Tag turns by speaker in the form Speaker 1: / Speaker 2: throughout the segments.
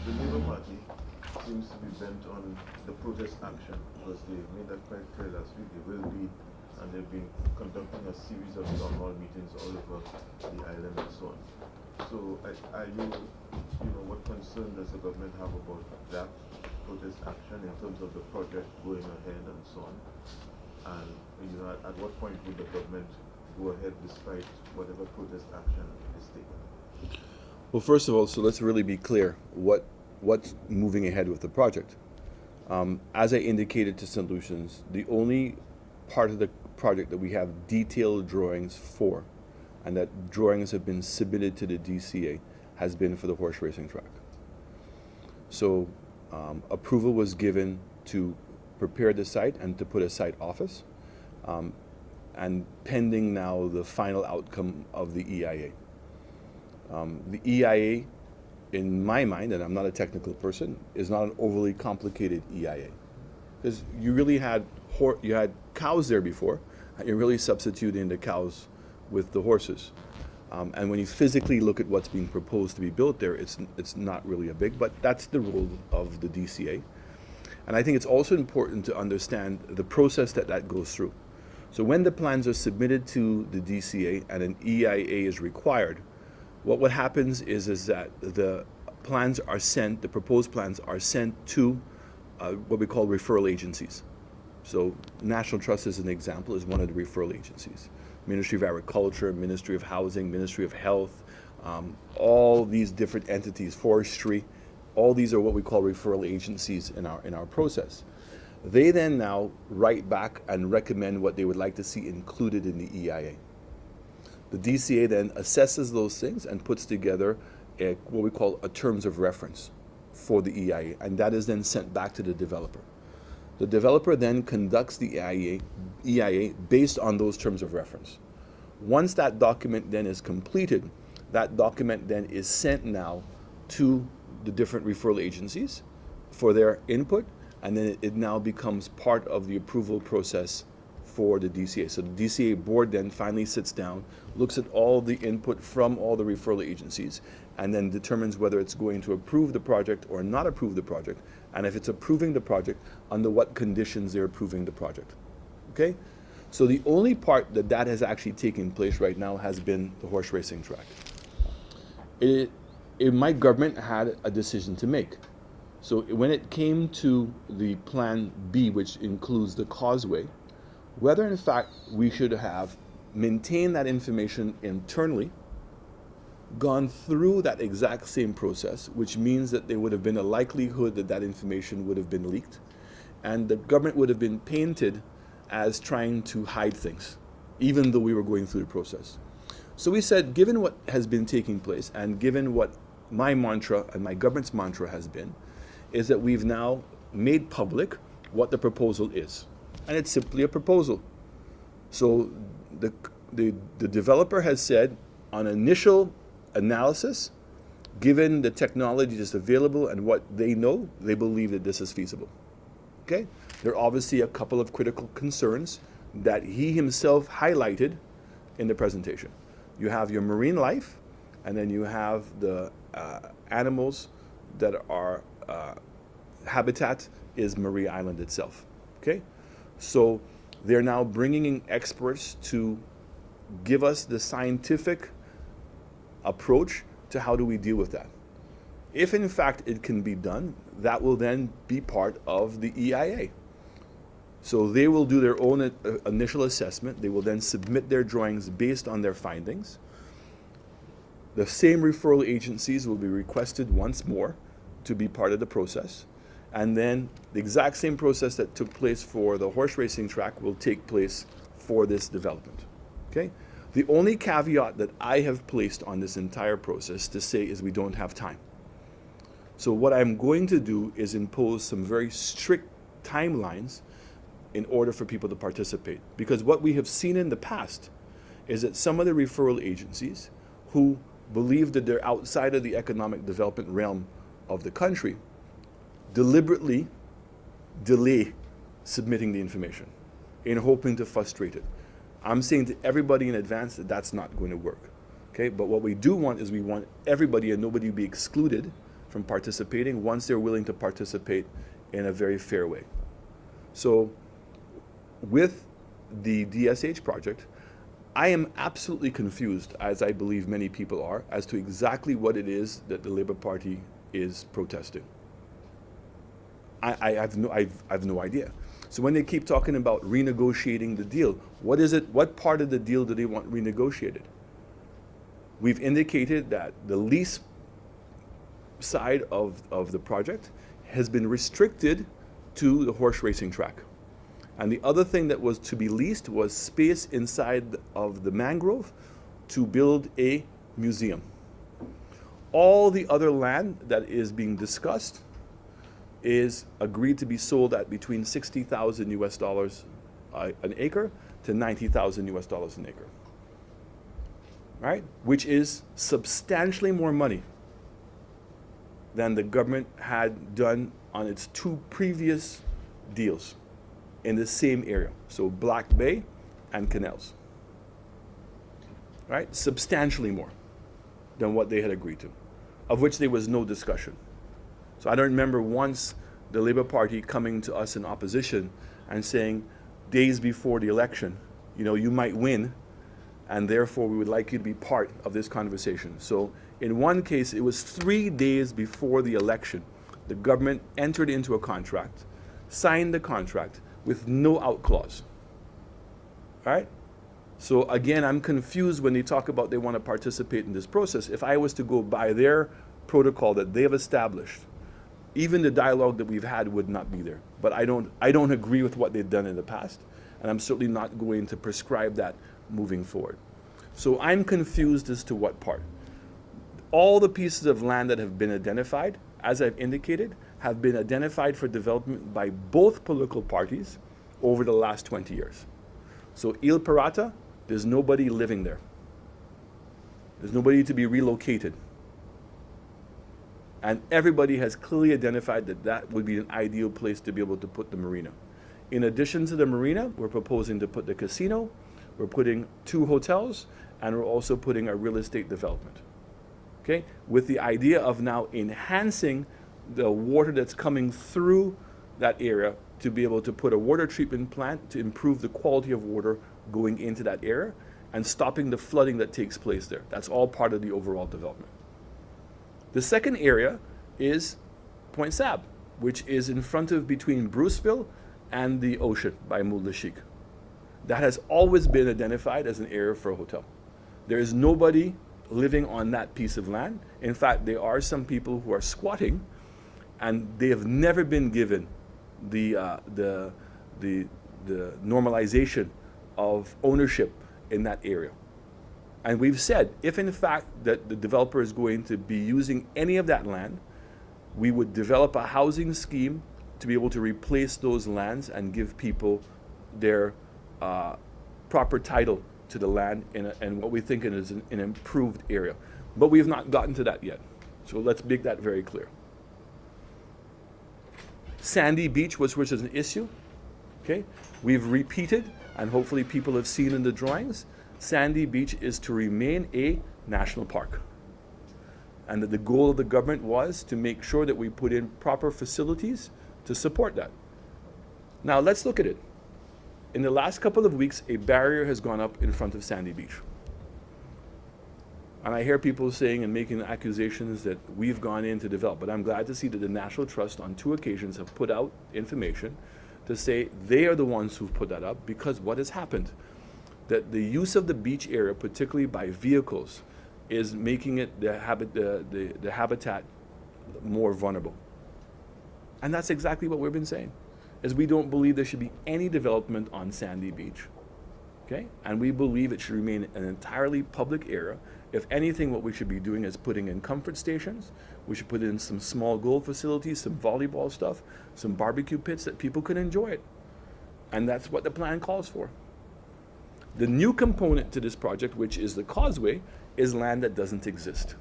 Speaker 1: the Labour Party seems to be bent on the protest action because they made that quite clear last week. They will be, and they've been conducting a series of town hall meetings all over the island and so on. So, are you know, what concern does the government have about that protest action in terms of the project going ahead and so on? And you know, at what point would the government go ahead despite whatever protest action is taken?
Speaker 2: Well, first of all, so let's really be clear what's moving ahead with the project. As I indicated to St. Lucians, the only part of the project that we have detailed drawings for, and that drawings have been submitted to the DCA, has been for the horse racing track. So approval was given to prepare the site and to put a site office, and pending now the final outcome of the EIA. The EIA, in my mind, and I'm not a technical person, is not an overly complicated EIA, because you really had cows there before, and you're really substituting the cows with the horses. And when you physically look at what's being proposed to be built there, it's not really a big, but that's the role of the DCA. And I think it's also important to understand the process that goes through. So when the plans are submitted to the DCA and an EIA is required, what happens is that the plans are sent, the proposed plans are sent to what we call referral agencies. So National Trust, as an example, is one of the referral agencies. Ministry of Agriculture, Ministry of Housing, Ministry of Health, all these different entities, forestry, all these are what we call referral agencies in our process. They then now write back and recommend what they would like to see included in the EIA. The DCA then assesses those things and puts together what we call a terms of reference for the EIA, and that is then sent back to the developer. The developer then conducts the EIA based on those terms of reference. Once that document then is completed, that document then is sent now to the different referral agencies for their input, and then it now becomes part of the approval process for the DCA. So the DCA board then finally sits down, looks at all the input from all the referral agencies, and then determines whether it's going to approve the project or not approve the project, and if it's approving the project, under what conditions they're approving the project. Okay? So the only part that has actually taken place right now has been the horse racing track. My government had a decision to make. So when it came to the Plan B, which includes the causeway, whether in fact we should have maintained that information internally, gone through that exact same process, which means that there would have been a likelihood that that information would have been leaked, and the government would have been painted as trying to hide things, even though we were going through the process. So we said, given what has been taking place, and given what my mantra and my government's mantra has been, is that we've now made public what the proposal is. And it's simply a proposal. So the developer has said, on initial analysis, given the technology that's available and what they know, they believe that this is feasible. Okay? There are obviously a couple of critical concerns that he himself highlighted in the presentation. You have your marine life, and then you have the animals that are habitat is Marie Island itself. Okay? So they're now bringing in experts to give us the scientific approach to how do we deal with that. If in fact it can be done, that will then be part of the EIA. So they will do their own initial assessment. They will then submit their drawings based on their findings. The same referral agencies will be requested once more to be part of the process. And then the exact same process that took place for the horse racing track will take place for this development. Okay? The only caveat that I have placed on this entire process to say is we don't have time. So what I'm going to do is impose some very strict timelines in order for people to participate. Because what we have seen in the past is that some of the referral agencies who believe that they're outside of the economic development realm of the country deliberately delay submitting the information in hoping to frustrate it. I'm saying to everybody in advance that that's not going to work. Okay? But what we do want is we want everybody and nobody to be excluded from from participating once they're willing to participate in a very fair way. So with the DSH project, I am absolutely confused, as I believe many people are, as to exactly what it is that the Labour Party is protesting. I have no idea. So when they keep talking about renegotiating the deal, what is it? What part of the deal do they want renegotiated? We've indicated that the lease side of the project has been restricted to the horse racing track. And the other thing that was to be leased was space inside of the mangrove to build a museum. All the other land that is being discussed is agreed to be sold at between $60,000 US an acre to $90,000 US an acre. Right? Which is substantially more money than the government had done on its two previous deals in the same area. So Black Bay and Canals. Right? Substantially more than what they had agreed to, of which there was no discussion. So I don't remember once the Labour Party coming to us in opposition and saying, days before the election, you know, you might win, and therefore we would like you to be part of this conversation. So in one case, it was 3 days before the election, the government entered into a contract, signed the contract with no out clause. All right? So again, I'm confused when they talk about they want to participate in this process. If I was to go by their protocol that they have established, even the dialogue that we've had would not be there. But I don't agree with what they've done in the past, and I'm certainly not going to prescribe that moving forward. So I'm confused as to what part. All the pieces of land that have been identified, as I've indicated, have been identified for development by both political parties over the last 20 years. So Il Pirata, there's nobody living there. There's nobody to be relocated. And everybody has clearly identified that that would be an ideal place to be able to put the marina. In addition to the marina, we're proposing to put the casino, we're putting 2 hotels, and we're also putting a real estate development. Okay? With the idea of now enhancing the water that's coming through that area to be able to put a water treatment plant to improve the quality of water going into that area and stopping the flooding that takes place there. That's all part of the overall development. The second area is Point Sab, which is in front of between Bruceville and the ocean by Moule Chic. That has always been identified as an area for a hotel. There is nobody living on that piece of land. In fact, there are some people who are squatting, and they have never been given the normalization of ownership in that area. And we've said, if in fact that the developer is going to be using any of that land, we would develop a housing scheme to be able to replace those lands and give people their proper title to the land in what we think is an improved area. But we have not gotten to that yet. So let's make that very clear. Sandy Beach, which is an issue. Okay? We've repeated, and hopefully people have seen in the drawings, Sandy Beach is to remain a national park. And that the goal of the government was to make sure that we put in proper facilities to support that. Now let's look at it. In the last couple of weeks, a barrier has gone up in front of Sandy Beach. And I hear people saying and making accusations that we've gone in to develop, but I'm glad to see that the National Trust on 2 occasions have put out information to say they are the ones who've put that up, because what has happened, that the use of the beach area, particularly by vehicles, is making it the habitat more vulnerable. And that's exactly what we've been saying, is we don't believe there should be any development on Sandy Beach. Okay? And we believe it should remain an entirely public area. If anything, what we should be doing is putting in comfort stations. We should put in some small goal facilities, some volleyball stuff, some barbecue pits that people can enjoy it. And that's what the plan calls for. The new component to this project, which is the causeway, is land that doesn't exist.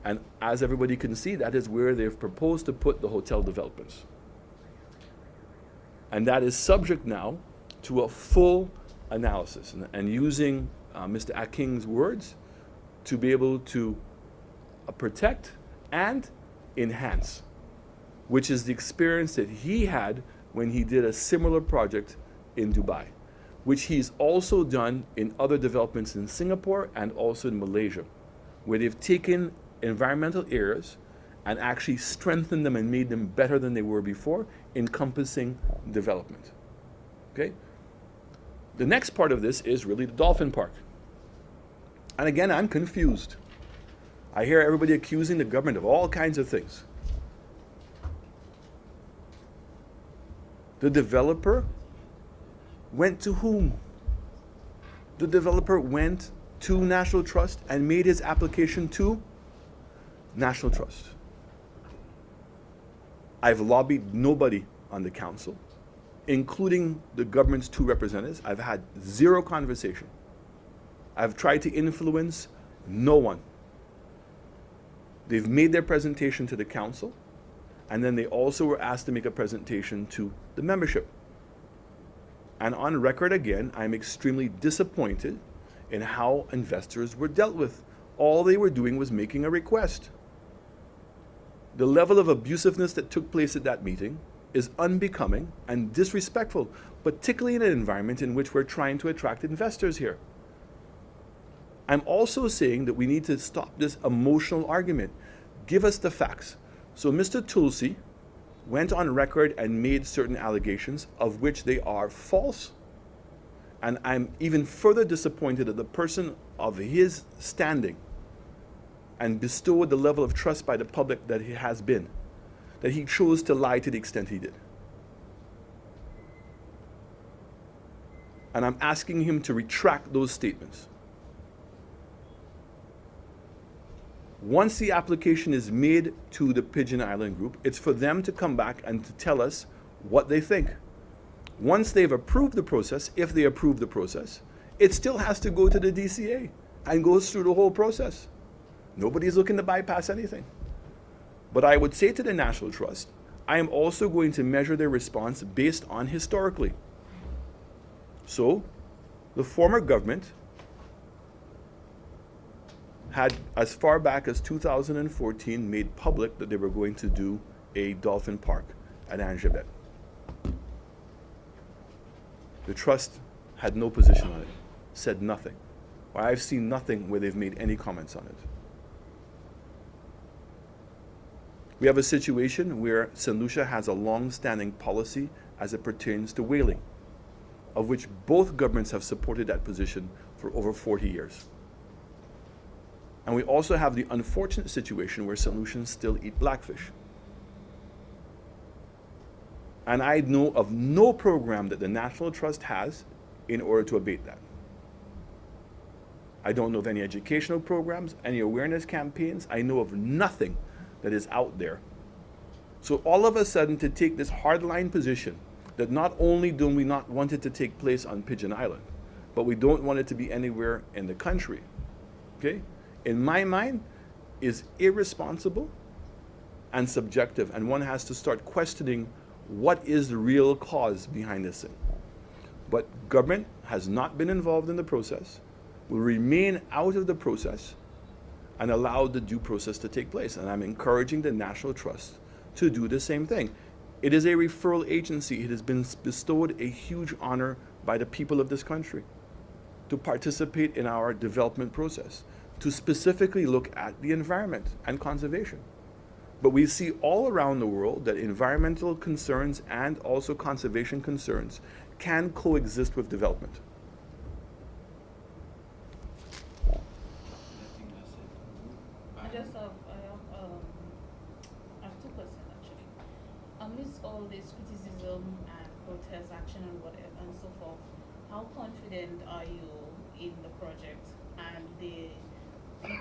Speaker 2: And as everybody can see, that is where they've proposed to put the hotel developments. And that is subject now to a full analysis. And using Mr. Aking's words, to be able to protect and enhance, which is the experience that he had when he did a similar project in Dubai, which he's also done in other developments in Singapore and also in Malaysia, where they've taken environmental areas and actually strengthened them and made them better than they were before, encompassing development. Okay? The next part of this is really the Dolphin Park. And again, I'm confused. I hear everybody accusing the government of all kinds of things. The developer went to whom? The developer went to National Trust and made his application to National Trust. I've lobbied nobody on the council, including the government's 2 representatives. I've had 0 conversation. I've tried to influence no one. They've made their presentation to the council, and then they also were asked to make a presentation to the membership. And on record again, I'm extremely disappointed in how investors were dealt with. All they were doing was making a request. The level of abusiveness that took place at that meeting is unbecoming and disrespectful, particularly in an environment in which we're trying to attract investors here. I'm also saying that we need to stop this emotional argument. Give us the facts. So Mr. Tulsi went on record and made certain allegations of which they are false. And I'm even further disappointed that the person of his standing and bestowed the level of trust by the public that he has been, that he chose to lie to the extent he did. And I'm asking him to retract those statements. Once the application is made to the Pigeon Island Group, it's for them to come back and to tell us what they think. Once they've approved the process, if they approve the process, it still has to go to the DCA and goes through the whole process. Nobody's looking to bypass anything. But I would say to the National Trust, I am also going to measure their response based on historically. So, the former government had, as far back as 2014, made public that they were going to do a dolphin park at Anjabet. The trust had no position on it, said nothing. Or I've seen nothing where they've made any comments on it. We have a situation where Stlucia has a long-standing policy as it pertains to whaling, of which both governments have supported that position for over 40 years. And we also have the unfortunate situation where Stlucians still eat blackfish. And I know of no program that the National Trust has in order to abate that. I don't know of any educational programs, any awareness campaigns. I know of nothing that is out there. So all of a sudden, to take this hardline position that not only do we not want it to take place on Pigeon Island, but we don't want it to be anywhere in the country, okay, in my mind, is irresponsible and subjective, and one has to start questioning what is the real cause behind this thing. But government has not been involved in the process, will remain out of the process, and allow the due process to take place. And I'm encouraging the National Trust to do the same thing. It is a referral agency. It has been bestowed a huge honor by the people of this country to participate in our development process, to specifically look at the environment and conservation. But we see all around the world that environmental concerns and also conservation concerns can coexist with development.
Speaker 3: I have 2 questions actually. Amidst all this criticism and protest action and whatever and so forth, how confident are you in the project and the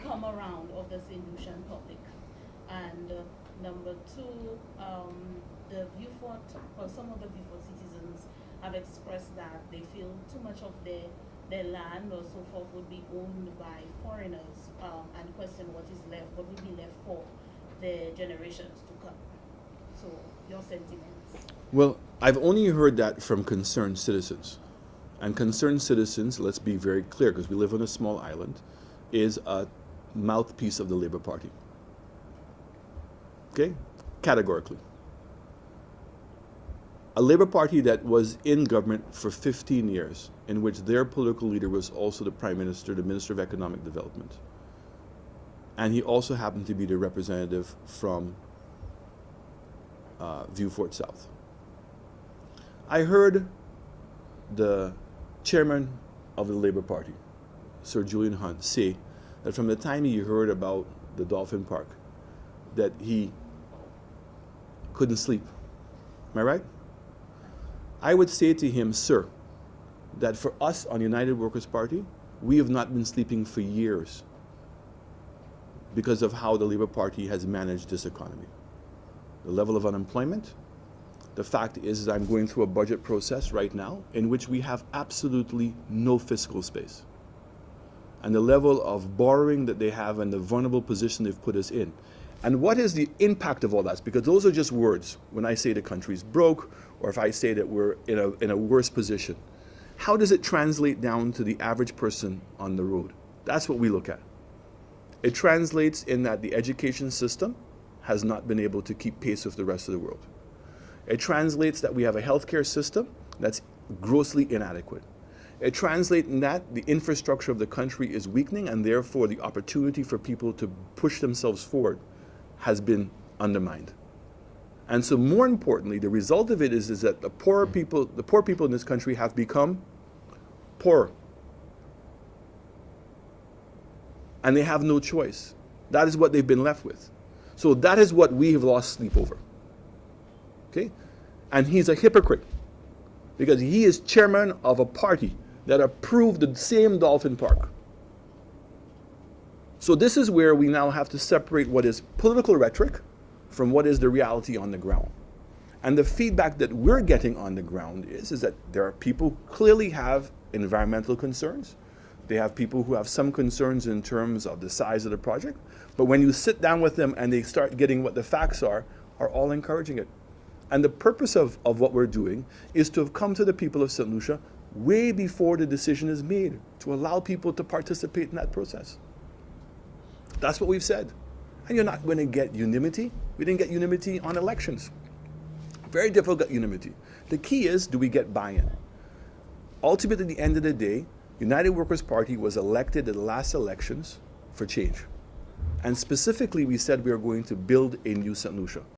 Speaker 3: come around of the St. Lucian public? And number 2, the Viewfort, or some of the Viewfort citizens have expressed that they feel too much of their land or so forth would be owned by foreigners, and question what is left, what will be left for the generations to come. So, your sentiments?
Speaker 2: Well, I've only heard that from concerned citizens. And concerned citizens, let's be very clear, because we live on a small island, is a mouthpiece of the Labour Party. Okay? Categorically. A Labour Party that was in government for 15 years, in which their political leader was also the Prime Minister, the Minister of Economic Development. And he also happened to be the representative from Vieux-Fort South. I heard the chairman of the Labour Party, Sir Julian Hunt, say that from the time he heard about the Dolphin Park, that he couldn't sleep. Am I right? I would say to him, sir, that for us on United Workers' Party, we have not been sleeping for years because of how the Labour Party has managed this economy. The level of unemployment. The fact is I'm going through a budget process right now in which we have absolutely no fiscal space. And the level of borrowing that they have and the vulnerable position they've put us in. And what is the impact of all that? Because those are just words. When I say the country's broke, or if I say that we're in a worse position, how does it translate down to the average person on the road? That's what we look at. It translates in that the education system has not been able to keep pace with the rest of the world. It translates that we have a healthcare system that's grossly inadequate. It translates in that the infrastructure of the country is weakening, and therefore the opportunity for people to push themselves forward has been undermined. And so more importantly, the result of it is that the poor people in this country have become poorer. And they have no choice. That is what they've been left with. So that is what we have lost sleep over. Okay? And he's a hypocrite because he is chairman of a party that approved the same Dolphin Park. So this is where we now have to separate what is political rhetoric from what is the reality on the ground. And the feedback that we're getting on the ground is that there are people who clearly have environmental concerns. They have people who have some concerns in terms of the size of the project. But when you sit down with them and they start getting what the facts are all encouraging it. And the purpose of what we're doing is to have come to the people of St. Lucia way before the decision is made, to allow people to participate in that process. That's what we've said. And you're not going to get unanimity. We didn't get unanimity on elections. Very difficult to get unanimity. The key is, do we get buy-in? Ultimately, at the end of the day, United Workers' Party was elected at the last elections for change. And specifically, we said we are going to build a new St. Lucia.